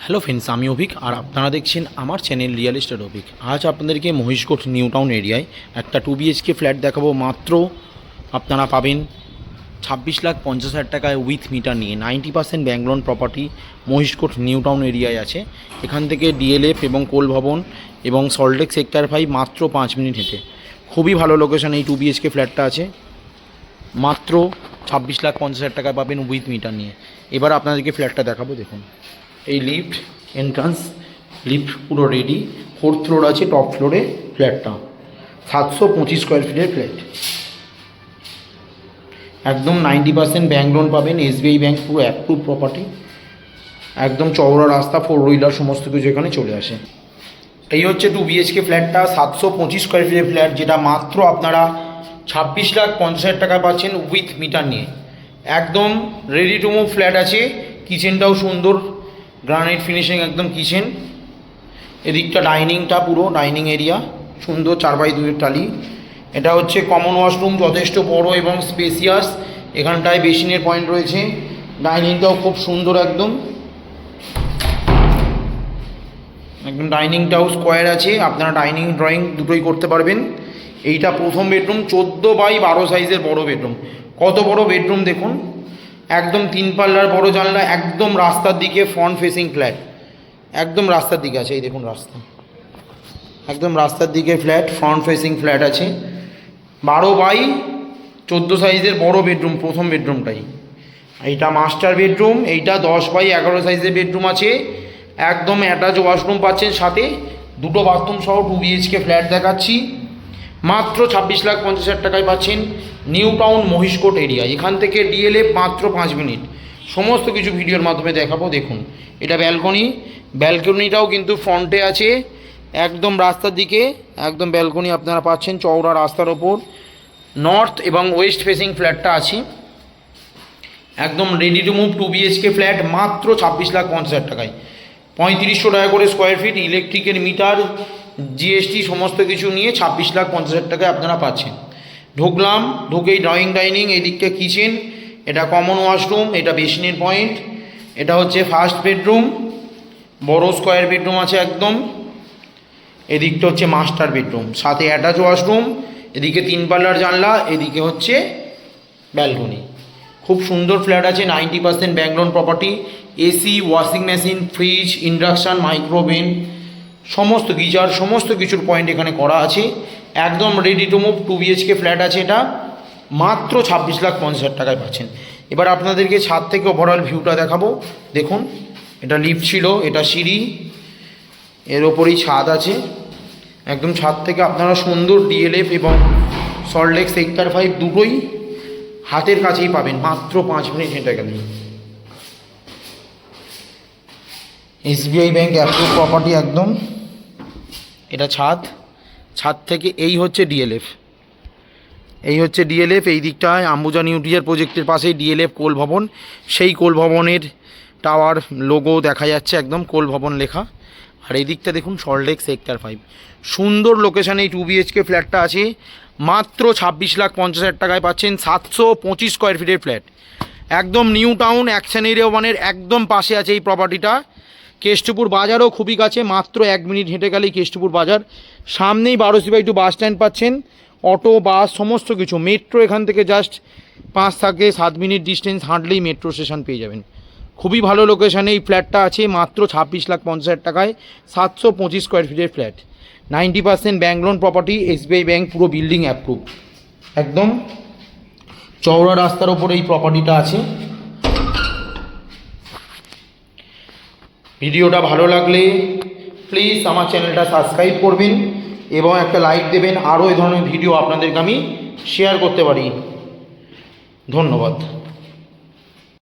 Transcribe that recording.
Hello friends, আমি অভিক আর আপনারা দেখছেন আমার চ্যানেল রিয়েল এস্টেট অভিক। আজ আপনাদেরকে মহিষকোট নিউ টাউন এরিয়ায় একটা 2 BHK ফ্ল্যাট দেখাবো। মাত্র আপনারা পাবেন 26,50,000 টাকায় উইথ মিটার নিয়ে। 90% bank loan property Mahishkot New Town এরিয়ায় আছে। এখান থেকে ডিএলএফ এবং কোল ভবন এবং সল্টলেক সেক্টর 5 মাত্র 5 মিনিট হেঁটে। খুবই ভালো লোকেশন এই 2 BHK ফ্ল্যাটটা আছে। মাত্র 26,50,000 টাকায় পাবেন উইথ মিটার নিয়ে। এবার আপনাদেরকে ফ্ল্যাটটা দেখাবো। দেখুন, এই লিফট এন্ট্রান্স, লিফট পুরো রেডি। 4th ফ্লোর আছে, টপ ফ্লোরে ফ্ল্যাটটা 725 স্কোয়ার ফিটের ফ্ল্যাট। একদম 90% ব্যাংক লোন পাবেন, SBI ব্যাংক, পুরো অ্যাপ্রুভ প্রপার্টি। একদম চওড়া রাস্তা, 4 হুইলার সমস্ত কিছু এখানে চলে আসে। এই হচ্ছে 2 BHK ফ্ল্যাটটা, 725 স্কোয়ার ফিটের ফ্ল্যাট, যেটা মাত্র আপনারা 26,50,000 টাকা পাচ্ছেন উইথ মিটার নিয়ে। একদম রেডি টু মুভ ফ্ল্যাট আছে। কিচেনটাও সুন্দর, গ্রানাইট ফিনিশিং একদম কিচেন। এদিকটা ডাইনিংটা, পুরো ডাইনিং এরিয়া সুন্দর, 4x2 টালি। এটা হচ্ছে কমন ওয়াশরুম, যথেষ্ট বড় এবং স্পেসিয়াস। এখানটায় বেসিনের পয়েন্ট রয়েছে। ডাইনিংটাও খুব সুন্দর, একদম একদম ডাইনিংটাও স্কোয়ার আছে। আপনারা ডাইনিং ড্রয়িং দুটোই করতে পারবেন। এইটা প্রথম বেডরুম, 14x12 সাইজের বড় বেডরুম। কত বড় বেডরুম দেখুন, একদম 3 পাল্লার বড় জানলা, একদম রাস্তার দিকে ফ্রন্ট ফেসিং ফ্ল্যাট। একদম রাস্তার দিকে আছে, এই দেখুন রাস্তা, একদম রাস্তার দিকে ফ্ল্যাট, ফ্রন্ট ফেসিং ফ্ল্যাট আছে। 12x14 সাইজের বড় বেডরুম, প্রথম বেডরুমটাই। এইটা মাস্টার বেডরুম। এইটা 10x11 সাইজের বেডরুম আছে। একদম অ্যাটাচ ওয়াশরুম পাচ্ছেন, সাথে দুটো বাথরুম সহ 2 BHK ফ্ল্যাট দেখাচ্ছি। মাত্র 26,50,000 টাকায় পাচ্ছেন নিউ টাউন মহিষকোট এরিয়া। এখান থেকে ডিএলএফ মাত্র 5 মিনিট। সমস্ত কিছু ভিডিওর মাধ্যমে দেখাবো। দেখুন, এটা ব্যালকনি। ব্যালকনিটাও কিন্তু ফ্রন্টে আছে, একদম রাস্তার দিকে। একদম ব্যালকনি আপনারা পাচ্ছেন চওড়া রাস্তার ওপর। নর্থ এবং ওয়েস্ট ফেসিং ফ্ল্যাটটা আছে। একদম ready to move 2 BHK flat, মাত্র 26,50,000 টাকায়। 3500 টাকা করে স্কোয়ার ফিট, ইলেকট্রিকের মিটার, জিএসটি সমস্ত কিছু নিয়ে 26,50,000 টাকায় আপনারা পাচ্ছেন। ঢুকলাম, ঢুকেই ড্রয়িং ডাইনিং, এদিকটা কিচেন, এটা কমন ওয়াশরুম, এটা বেসিনের পয়েন্ট। এটা হচ্ছে ফার্স্ট বেডরুম, বড় স্কোয়ার বেডরুম আছে একদম। এদিকটা হচ্ছে মাস্টার বেডরুম, সাথে অ্যাটাচ ওয়াশরুম। এদিকে 3 পাল্লার জানলা, এদিকে হচ্ছে ব্যালকনি। খুব সুন্দর ফ্ল্যাট আছে। 90% bank loan property. AC, washing machine, fridge, induction, micro oven, সমস্ত গিজার, সমস্ত কিছুর পয়েন্ট এখানে করা আছে। একদম ready to move 2 BHK flat আছে। এটা মাত্র 26,50,000 টাকায় পাচ্ছেন। এবার আপনাদেরকে ছাদ থেকে ওভারঅল ভিউটা দেখাবো। দেখুন, এটা লিফট ছিল, এটা সিঁড়ি, এর ওপরেই ছাদ আছে। একদম ছাদ থেকে আপনারা সুন্দর ডিএলএফ এবং সল্টলেক সেক্টর 5 দুটোই হাতের কাছেই পাবেন, মাত্র 5 মিনিট হেঁটে গেলেই। SBI ব্যাংক অ্যাপ্রুভ প্রপার্টি একদম। এটা ছাদ, ছাদ থেকে এই হচ্ছে ডিএলএফ, এই হচ্ছে ডিএলএফ। এই দিকটায় আম্বুজা নিউট্রিয়ার প্রজেক্টের পাশেই ডিএলএফ কোল ভবন। সেই কোল ভবনের টাওয়ার লোগো দেখা যাচ্ছে, একদম কোল ভবন লেখা। আর এই দিকটা দেখুন, সল্টলেক সেক্টর 5। সুন্দর লোকেশানে এই 2 BHK ফ্ল্যাটটা আছে। মাত্র 26,50,000 টাকায় পাচ্ছেন 725 স্কোয়ার ফিটের ফ্ল্যাট। একদম নিউ টাউন অ্যাকশন এরিয়া 1-এর একদম পাশে আছে এই প্রপার্টিটা। কেষ্টপুর বাজারও খুবই কাছে, মাত্র 1 মিনিট হেঁটে গেলেই কেষ্টপুর বাজার। সামনেই 12C/2 বাস স্ট্যান্ড পাচ্ছেন, অটো, বাস সমস্ত কিছু। মেট্রো এখান থেকে জাস্ট 5-7 মিনিট ডিস্টেন্স হাঁটলেই মেট্রো স্টেশন পেয়ে যাবেন। খুবই ভালো লোকেশানে এই ফ্ল্যাটটা আছে, মাত্র 26,50,000 টাকায় 725 স্কোয়ার ফিটের flat. 90% bank loan property, SBI bank, পুরো বিল্ডিং অ্যাপ্রুভ। একদম চওড়া রাস্তার ওপরে এই প্রপার্টিটা আছে। ভিডিওটা ভালো লাগলে প্লিজ আমার চ্যানেলটা সাবস্ক্রাইব করবেন এবং একটা লাইক দেবেন। আরও এই ধরনের ভিডিও আপনাদেরকে আমি শেয়ার করতে পারি। ধন্যবাদ।